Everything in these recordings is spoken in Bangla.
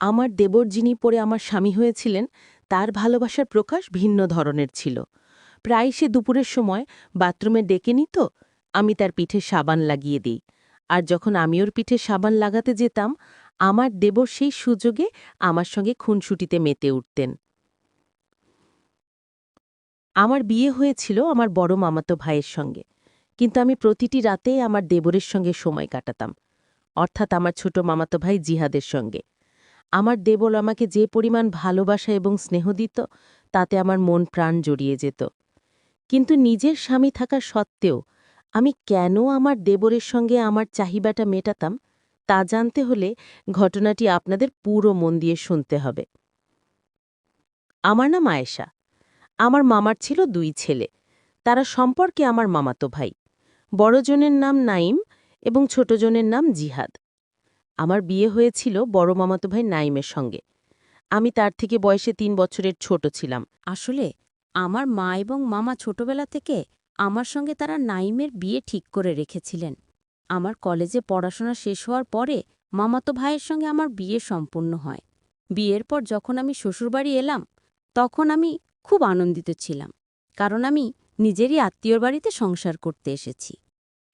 আমার দেবর যিনি পরে আমার স্বামী হয়েছিলেন, তার ভালোবাসার প্রকাশ ভিন্ন ধরনের ছিল। প্রায় সে দুপুরের সময় বাথরুমে ডেকে নিত, আমি তার পিঠে সাবান লাগিয়ে দিই। আর যখন আমি ওর পিঠে সাবান লাগাতে যেতাম, আমার দেবর সেই সুযোগে আমার সঙ্গে খুনসুটিতে মেতে উঠতেন। আমার বিয়ে হয়েছিল আমার বড় মামাতো ভাইয়ের সঙ্গে, কিন্তু আমি প্রতিটি রাতে আমার দেবরের সঙ্গে সময় কাটাতাম, অর্থাৎ আমার ছোট মামাতো ভাই জিহাদের সঙ্গে। আমার দেবর আমাকে যে পরিমাণ ভালোবাসা এবং স্নেহ দিত, তাতে আমার মন প্রাণ জড়িয়ে যেত। কিন্তু নিজের স্বামী থাকা সত্ত্বেও আমি কেন আমার দেবরের সঙ্গে আমার চাহিদাটা মেটাতাম, তা জানতে হলে ঘটনাটি আপনাদের পুরো মন দিয়ে শুনতে হবে। আমার নাম আয়েশা। আমার মামার ছিল 2 ছেলে। তারা সম্পর্কে আমার মামাতো ভাই। বড়জনের নাম নাইম এবং ছোটজনের নাম জিহাদ। আমার বিয়ে হয়েছিল বড় মামাতো ভাই নাইমের সঙ্গে। আমি তার থেকে বয়সে 3 বছরের ছোট ছিলাম। আসলে আমার মা এবং মামা ছোটবেলা থেকে আমার সঙ্গে তারা নাইমের বিয়ে ঠিক করে রেখেছিলেন। আমার কলেজে পড়াশোনা শেষ হওয়ার পরে মামাতো ভাইয়ের সঙ্গে আমার বিয়ে সম্পূর্ণ হয়। বিয়ের পর যখন আমি শ্বশুরবাড়ি এলাম, তখন আমি খুব আনন্দিত ছিলাম, কারণ আমি নিজেরই আত্মীয়র বাড়িতে সংসার করতে এসেছি।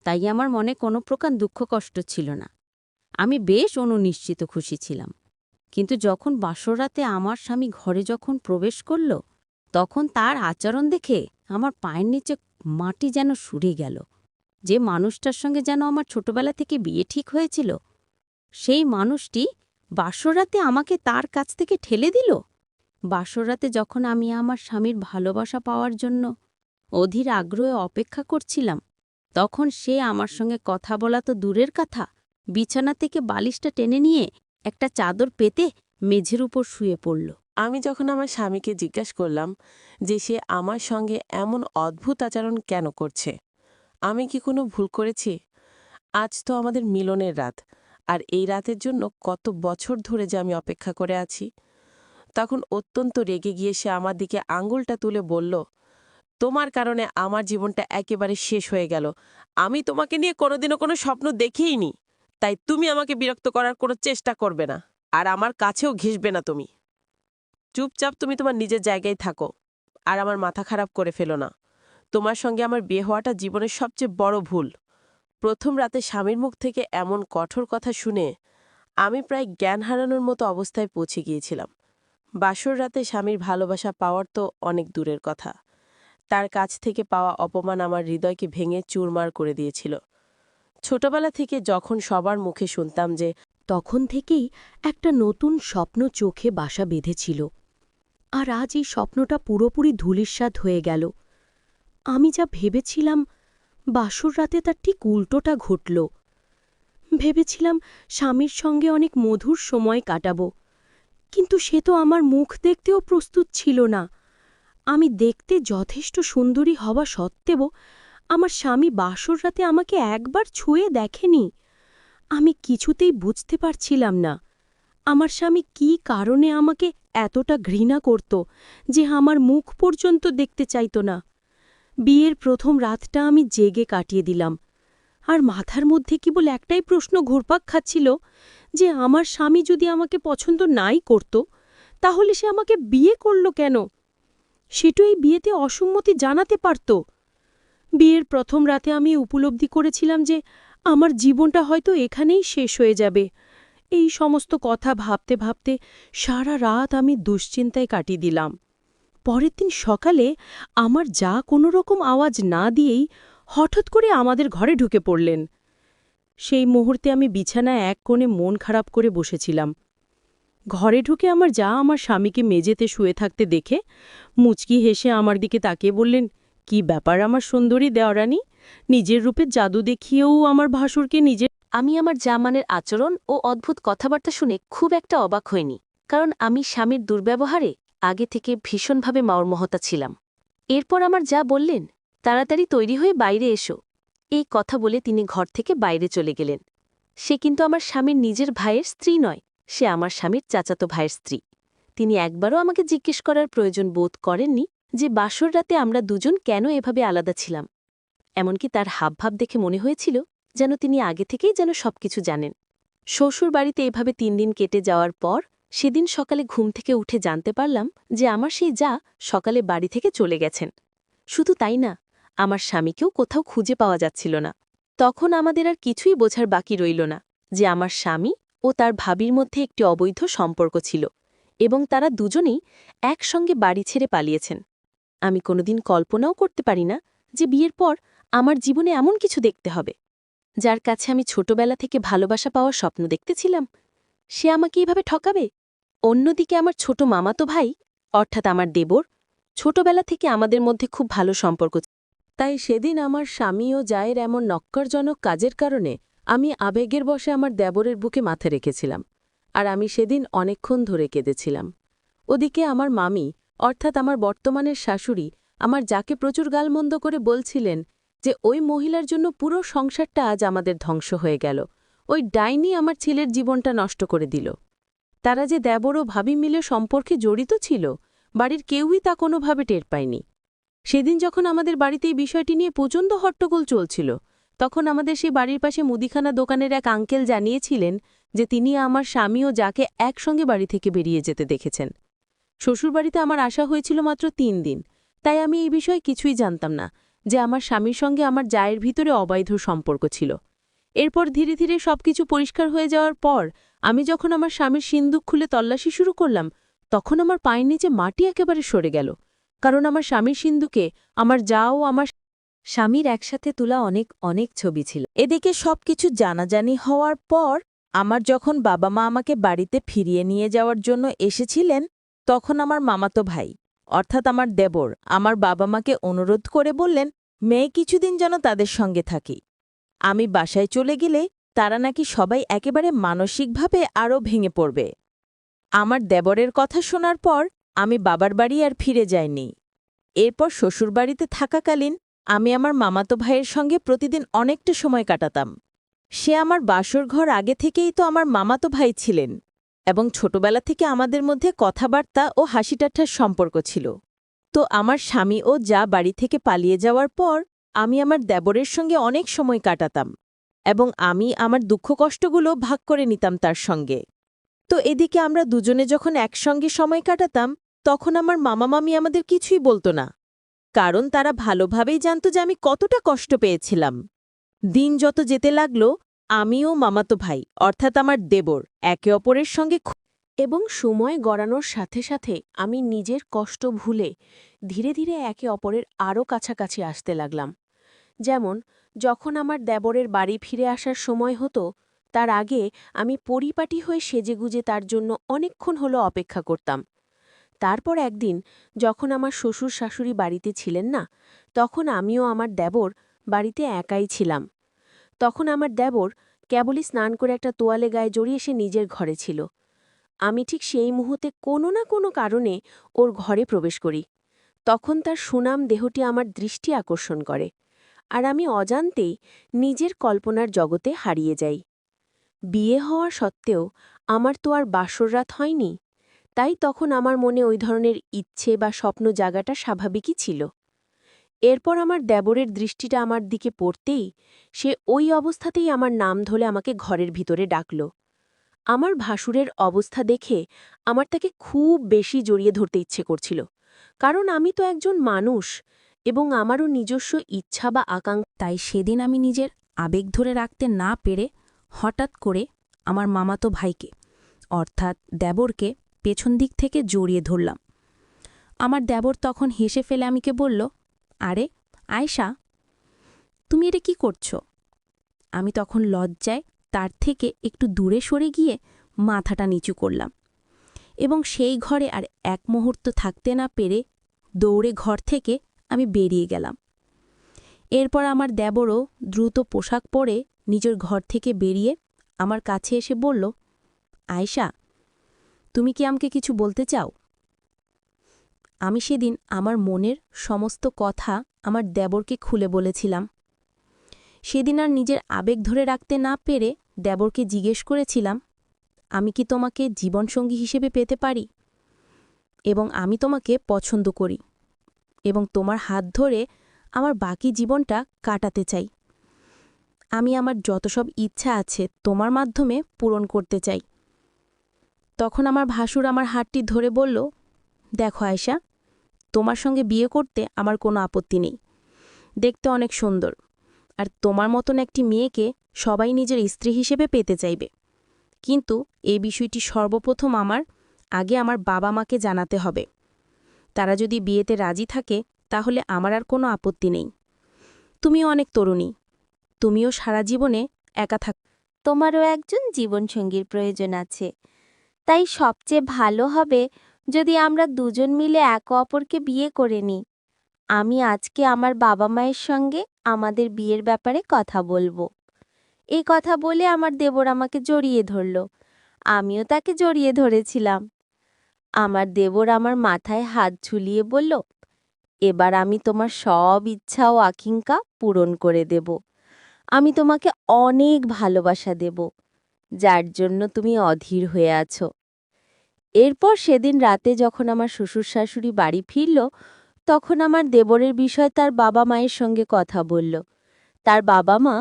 তাই আমার মনে কোনো প্রকার দুঃখ কষ্ট ছিল না। আমি বেশ অনুনিশ্চিত খুশি ছিলাম। কিন্তু যখন বাসর রাতে আমার স্বামী ঘরে যখন প্রবেশ করল, তখন তার আচরণ দেখে আমার পায়ের নিচে মাটি যেন সরে গেল। যে মানুষটার সঙ্গে যেন আমার ছোটবেলা থেকে বিয়ে ঠিক হয়েছিল, সেই মানুষটি বাসর রাতে আমাকে তার কাছ থেকে ঠেলে দিল। বাসর রাতে যখন আমি আমার স্বামীর ভালোবাসা পাওয়ার জন্য অধীর আগ্রহে অপেক্ষা করছিলাম, তখন সে আমার সঙ্গে কথা বলা তো দূরের কথা, বিছানা থেকে বালিশটা টেনে নিয়ে একটা চাদর পেতে মেঝের উপর শুয়ে পড়ল। আমি যখন আমার স্বামীকে জিজ্ঞাসা করলাম যে সে আমার সঙ্গে এমন অদ্ভুত আচরণ কেন করছে, আমি কি কোনো ভুল করেছি? আজ তো আমাদের মিলনের রাত, আর এই রাতের জন্য কত বছর ধরে যে আমি অপেক্ষা করে আছি। তখন অত্যন্ত রেগে গিয়ে সে আমার দিকে আঙুলটা তুলে বলল, তোমার কারণে আমার জীবনটা একেবারে শেষ হয়ে গেল। আমি তোমাকে নিয়ে কোনোদিনও কোনো স্বপ্ন দেখিইনি, তাই তুমি আমাকে বিরক্ত করার কোনো চেষ্টা করবে না, আর আমার কাছেও ঘেঁষবে না। তুমি চুপচাপ তুমি তোমার নিজের জায়গায় থাকো, আর আমার মাথা খারাপ করে ফেলো না। তোমার সঙ্গে আমার বিয়ে হওয়াটা জীবনের সবচেয়ে বড় ভুল। প্রথম রাতে স্বামীর মুখ থেকে এমন কঠোর কথা শুনে আমি প্রায় জ্ঞান হারানোর মতো অবস্থায় পৌঁছে গিয়েছিলাম। বাসর রাতে স্বামীর ভালোবাসা পাওয়ার তো অনেক দূরের কথা, তার কাছ থেকে পাওয়া অপমান আমার হৃদয়কে ভেঙে চুরমার করে দিয়েছিল। ছোটবেলা থেকে যখন সবার মুখে শুনতাম যে তখন থেকেই একটা নতুন স্বপ্ন চোখে বাসা বেঁধেছিল, আর আজ এই স্বপ্নটা পুরোপুরি ধূলিসাৎ হয়ে গেল। আমি যা ভেবেছিলাম, বাসর রাতে তার ঠিক উল্টোটা ঘটল। ভেবেছিলাম স্বামীর সঙ্গে অনেক মধুর সময় কাটাব, কিন্তু সে তো আমার মুখ দেখতেও প্রস্তুত ছিল না। আমি দেখতে যথেষ্ট সুন্দরী হওয়া সত্ত্বেও আমার স্বামী বাসর রাতে আমাকে একবার ছুঁয়ে দেখেনি। আমি কিছুতেই বুঝতে পারছিলাম না আমার স্বামী কী কারণে আমাকে এতটা ঘৃণা করত যে আমার মুখ পর্যন্ত দেখতে চাইত না। বিয়ের প্রথম রাতটা আমি জেগে কাটিয়ে দিলাম, আর মাথার মধ্যে কেবল একটাই প্রশ্ন ঘুরপাক খাচ্ছিল যে আমার স্বামী যদি আমাকে পছন্দ নাই করত, তাহলে সে আমাকে বিয়ে করল কেন? সেটা এই বিয়েতে অসম্মতি জানাতে পারত। বিয়ের প্রথম রাতে আমি উপলব্ধি করেছিলাম যে আমার জীবনটা হয়তো এখানেই শেষ হয়ে যাবে। এই সমস্ত কথা ভাবতে ভাবতে সারা রাত আমি দুশ্চিন্তায় কাটিয়ে দিলাম। পরের দিন সকালে আমার যা কোনো রকম আওয়াজ না দিয়েই হঠাৎ করে আমাদের ঘরে ঢুকে পড়লেন। সেই মুহূর্তে আমি বিছানায় এক কোণে মন খারাপ করে বসেছিলাম। ঘরে ঢুকে আমার যা আমার স্বামীকে মেঝেতে শুয়ে থাকতে দেখে মুচকি হেসে আমার দিকে তাকিয়ে বললেন, কি ব্যাপার আমার সুন্দরী দেওরানী, নিজের রূপের জাদু দেখিয়েও আমার ভাসুরকে নিজের। আমি আমার জামানের আচরণ ও অদ্ভুত কথাবার্তা শুনে খুব একটা অবাক হইনি, কারণ আমি স্বামীর দুর্ব্যবহারে আগে থেকে ভীষণভাবে মর্মাহতা ছিলাম। এরপর আমার যা বললেন, তাড়াতাড়ি তৈরি হয়ে বাইরে এসো, এই কথা বলে তিনি ঘর থেকে বাইরে চলে গেলেন। সে কিন্তু আমার স্বামীর নিজের ভাইয়ের স্ত্রী নয়, সে আমার স্বামীর চাচাতো ভাইয়ের স্ত্রী। তিনি একবারও আমাকে জিজ্ঞেস করার প্রয়োজন বোধ করেননি যে বাসর রাতে আমরা দুজন কেন এভাবে আলাদা ছিলাম। এমনকি তার হাবভাব দেখে মনে হয়েছিল যেন তিনি আগে থেকেই যেন সবকিছু জানেন। শ্বশুর বাড়িতে এভাবে 3 দিন কেটে যাওয়ার পর সেদিন সকালে ঘুম থেকে উঠে জানতে পারলাম যে আমার সেই যা সকালে বাড়ি থেকে চলে গেছেন। শুধু তাই না, আমার স্বামীকেও কোথাও খুঁজে পাওয়া যাচ্ছিল না। তখন আমাদের আর কিছুই বোঝার বাকি রইল না যে আমার স্বামী ও তার ভাবির মধ্যে একটি অবৈধ সম্পর্ক ছিল এবং তারা দুজনেই একসঙ্গে বাড়ি ছেড়ে পালিয়েছেন। আমি কোনোদিন কল্পনাও করতে পারি না যে বিয়ের পর আমার জীবনে এমন কিছু দেখতে হবে। যার কাছে আমি ছোটবেলা থেকে ভালোবাসা পাওয়ার স্বপ্ন দেখতেছিলাম, সে আমাকে এইভাবে ঠকাবে। অন্যদিকে আমার ছোট মামাতো ভাই, অর্থাৎ আমার দেবর, ছোটবেলা থেকে আমাদের মধ্যে খুব ভালো সম্পর্ক। তাই সেদিন আমার স্বামী ও জায়ের এমন নক্করজনক কাজের কারণে আমি আবেগের বশে আমার দেবরের বুকে মাথা রেখেছিলাম, আর আমি সেদিন অনেকক্ষণ ধরে কেঁদেছিলাম। ওদিকে আমার মামি, অর্থাৎ আমার বর্তমানের শাশুড়ি, আমার যাকে প্রচুর গালমন্দ করে বলছিলেন যে ওই মহিলার জন্য পুরো সংসারটা আজ আমাদের ধ্বংস হয়ে গেল, ওই ডাইনি আমার ছেলের জীবনটা নষ্ট করে দিল। তারা যে দেবর ও ভাবি মিলে সম্পর্কে জড়িত ছিল, বাড়ির কেউই তা কোনোভাবে টের পায়নি। সেদিন যখন আমাদের বাড়িতে এই বিষয়টি নিয়ে প্রচণ্ড হট্টগোল চলছিল, তখন আমাদের সেই বাড়ির পাশে মুদিখানা দোকানের এক আঙ্কেল জানিয়েছিলেন যে তিনি আমার স্বামী ও যাকে একসঙ্গে বাড়ি থেকে বেরিয়ে যেতে দেখেছেন। শ্বশুরবাড়িতে আমার আসা হয়েছিল মাত্র ৩ দিন, তাই আমি এই বিষয়ে কিছুই জানতাম না যে আমার স্বামীর সঙ্গে আমার জায়ের ভিতরে অবৈধ সম্পর্ক ছিল। এরপর ধীরে ধীরে সবকিছু পরিষ্কার হয়ে যাওয়ার পর আমি যখন আমার স্বামীর সিন্দুক খুলে তল্লাশি শুরু করলাম, তখন আমার পায়ের নিচে মাটি একেবারে সরে গেল, কারণ আমার স্বামীর সিন্দুকে আমার যা ও আমার স্বামীর একসাথে তোলা অনেক অনেক ছবি ছিল। এদিকে সবকিছু জানাজানি হওয়ার পর আমার যখন বাবা মা আমাকে বাড়িতে ফিরিয়ে নিয়ে যাওয়ার জন্য এসেছিলেন, তখন আমার মামাতো ভাই, অর্থাৎ আমার দেবর, আমার বাবা মাকে অনুরোধ করে বললেন মেয়ে কিছুদিন যেন তাদের সঙ্গে থাকি। আমি বাসায় চলে গেলে তারা নাকি সবাই একেবারে মানসিকভাবে আরও ভেঙে পড়বে। আমার দেবরের কথা শোনার পর আমি বাবার বাড়ি আর ফিরে যাইনি। এরপর শ্বশুরবাড়িতে থাকাকালীন আমি আমার মামাতো ভাইয়ের সঙ্গে প্রতিদিন অনেকটা সময় কাটাতাম। সে আমার বাসর ঘর আগে থেকেই তো আমার মামাতো ভাই ছিলেন এবং ছোটবেলা থেকে আমাদের মধ্যে কথাবার্তা ও হাসিঠাট্টার সম্পর্ক ছিল। তো আমার স্বামী ও যা বাড়ি থেকে পালিয়ে যাওয়ার পর আমি আমার দেবরের সঙ্গে অনেক সময় কাটাতাম এবং আমি আমার দুঃখ কষ্টগুলো ভাগ করে নিতাম তার সঙ্গে। তো এদিকে আমরা দুজনে যখন একসঙ্গে সময় কাটাতাম, তখন আমার মামা মামি আমাদের কিছুই বলতো না, কারণ তারা ভালোভাবেই জানত যে আমি কতটা কষ্ট পেয়েছিলাম। দিন যত যেতে লাগল, আমিও মামাতো ভাই, অর্থাৎ আমার দেবর, একে অপরের সঙ্গে এবং সময় গড়ানোর সাথে সাথে আমি নিজের কষ্ট ভুলে ধীরে ধীরে একে অপরের আরও কাছাকাছি আসতে লাগলাম। যেমন যখন আমার দেবরের বাড়ি ফিরে আসার সময় হতো, তার আগে আমি পরিপাটি হয়ে সেজেগুজে তার জন্য অনেকক্ষণ হলো অপেক্ষা করতাম। তারপর একদিন যখন আমার শ্বশুর শাশুড়ি বাড়িতে ছিলেন না, তখন আমিও আমার দেবর বাড়িতে একাই ছিলাম। তখন আমার দেবর কেবলই স্নান করে একটা তোয়ালে গায়ে জড়িয়ে সে নিজের ঘরে ছিল। আমি ঠিক সেই মুহূর্তে কোনো না কোনো কারণে ওর ঘরে প্রবেশ করি। তখন তার সুনাম দেহটি আমার দৃষ্টি আকর্ষণ করে, আর আমি অজান্তেই নিজের কল্পনার জগতে হারিয়ে যাই। বিয়ে হওয়া সত্ত্বেও আমার তো আর বাসর রাত হয়নি, তাই তখন আমার মনে ওই ধরনের ইচ্ছে বা স্বপ্ন জাগাটা স্বাভাবিকই ছিল। এরপর আমার দেবরের দৃষ্টিটা আমার দিকে পড়তেই সে ওই অবস্থাতেই আমার নাম ধরে আমাকে ঘরের ভিতরে ডাকল। আমার ভাসুরের অবস্থা দেখে আমার তাকে খুব বেশি জড়িয়ে ধরতে ইচ্ছে করছিল, কারণ আমি তো একজন মানুষ এবং আমারও নিজস্ব ইচ্ছা বা আকাঙ্ক্ষা। তাই সেদিন আমি নিজের আবেগ ধরে রাখতে না পেরে হঠাৎ করে আমার মামাতো ভাইকে, অর্থাৎ দেবরকে, পেছন দিক থেকে জড়িয়ে ধরলাম। আমার দেবর তখন হেসে ফেলে আমাকে বলল, আরে আয়শা, তুমি এটা কি করছো? আমি তখন লজ্জায় তার থেকে একটু দূরে সরে গিয়ে মাথাটা নিচু করলাম এবং সেই ঘরে আর এক মুহূর্ত থাকতে না পেরে দৌড়ে ঘর থেকে আমি বেরিয়ে গেলাম। এরপর আমার দেবরও দ্রুত পোশাক পরে নিজের ঘর থেকে বেরিয়ে আমার কাছে এসে বলল, আয়শা, তুমি কি আমাকে কিছু বলতে চাও? আমি সেদিন আমার মনের সমস্ত কথা আমার দেবরকে খুলে বলেছিলাম। সেদিন আর নিজের আবেগ ধরে রাখতে না পেরে দেবরকে জিজ্ঞেস করেছিলাম, আমি কি তোমাকে জীবনসঙ্গী হিসেবে পেতে পারি? এবং আমি তোমাকে পছন্দ করি এবং তোমার হাত ধরে আমার বাকি জীবনটা কাটাতে চাই। আমি আমার যত সব ইচ্ছা আছে তোমার মাধ্যমে পূরণ করতে চাই। তখন আমার ভাসুর আমার হাতটি ধরে বলল, দেখো আয়েশা, তোমার সঙ্গে বিয়ে করতে আমার কোনো আপত্তি নেই। দেখতে অনেক সুন্দর, আর তোমার মতন একটি মেয়েকে সবাই নিজের স্ত্রী হিসেবে পেতে চাইবে। কিন্তু এই বিষয়টি সর্বপ্রথম আগে আমার বাবা মাকে জানাতে হবে। তারা যদি বিয়েতে রাজি থাকে তাহলে আমার আর কোনো আপত্তি নেই। তুমিও অনেক তরুণী, তুমিও সারা জীবনে একা থাক। তোমারও একজন জীবনসঙ্গীর প্রয়োজন আছে, তাই সবচেয়ে ভালো হবে যদি আমরা দুজন মিলে একে অপরকে বিয়ে করে নিই। আমি আজকে আমার বাবা মায়ের সঙ্গে আমাদের বিয়ের ব্যাপারে কথা বলবো। এই কথা বলে আমার দেবর আমাকে জড়িয়ে ধরল। আমিও তাকে জড়িয়ে ধরেছিলাম। আমার দেবর আমার মাথায় হাত ঝুলিয়ে বলল, এবার আমি তোমার সব ইচ্ছা ও আকাঙ্ক্ষা পূরণ করে দেব। আমি তোমাকে অনেক ভালোবাসা দেব, যার জন্য তুমি অধীর হয়ে আছো। এরপর সেদিন রাতে যখন আমার শ্বশুর শাশুড়ি বাড়ি ফিরল, তখন আমার দেবরের বিষয়ে তার বাবা মায়ের সঙ্গে কথা বলল। তার বাবা মা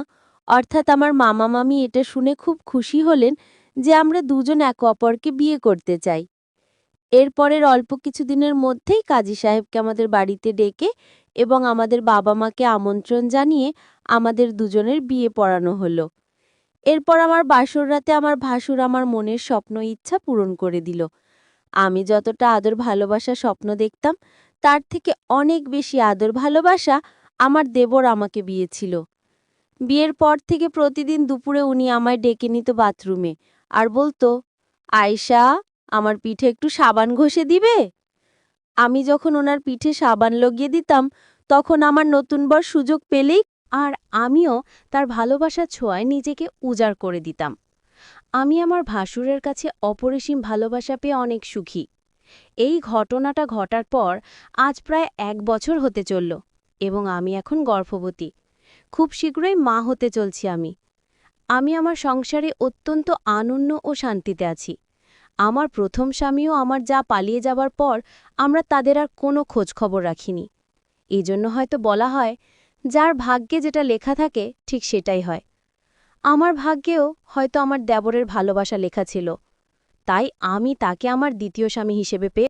অর্থাৎ আমার মামা মামি এটা শুনে খুব খুশি হলেন যে আমরা দুজন একে অপরকে বিয়ে করতে চাই। এরপরের অল্প কিছুদিনের মধ্যেই কাজী সাহেবকে আমাদের বাড়িতে ডেকে এবং আমাদের বাবা মাকে আমন্ত্রণ জানিয়ে আমাদের দুজনের বিয়ে পড়ানো হলো। এরপর আমার বাসর রাতে আমার ভাসুর আমার মনের স্বপ্ন ইচ্ছা পূরণ করে দিল। আমি যতটা আদর ভালোবাসা স্বপ্ন দেখতাম, তার থেকে অনেক বেশি আদর ভালোবাসা আমার দেবর আমাকে দিয়েছিল। বিয়ের পর থেকে প্রতিদিন দুপুরে উনি আমায় ডেকে নিত বাথরুমে আর বলতো, আয়েশা, আমার পিঠে একটু সাবান ঘষে দিবে? আমি যখন ওনার পিঠে সাবান লাগিয়ে দিতাম, তখন আমার নতুন বর সুযোগ পেলেই আর আমিও তার ভালোবাসার ছোঁয়ায় নিজেকে উজাড় করে দিতাম। আমি আমার ভাসুরের কাছে অপরিসীম ভালোবাসা পেয়ে অনেক সুখী। এই ঘটনাটা ঘটার পর আজ প্রায় 1 বছর হতে চলল এবং আমি এখন গর্ভবতী। খুব শীঘ্রই মা হতে চলছি আমি। আমি আমার সংসারে অত্যন্ত আনন্দ ও শান্তিতে আছি। আমার প্রথম স্বামীও আমার যা পালিয়ে যাবার পর আমরা তাদের আর কোনো খোঁজ খবর রাখিনি। এজন্য হয়তো বলা হয়, যার ভাগ্যে যেটা লেখা থাকে ঠিক সেটাই হয়। আমার ভাগ্যেও হয়তো আমার দেবরের ভালোবাসা লেখা ছিল, তাই আমি তাকে আমার দ্বিতীয় স্বামী হিসেবে পেয়ে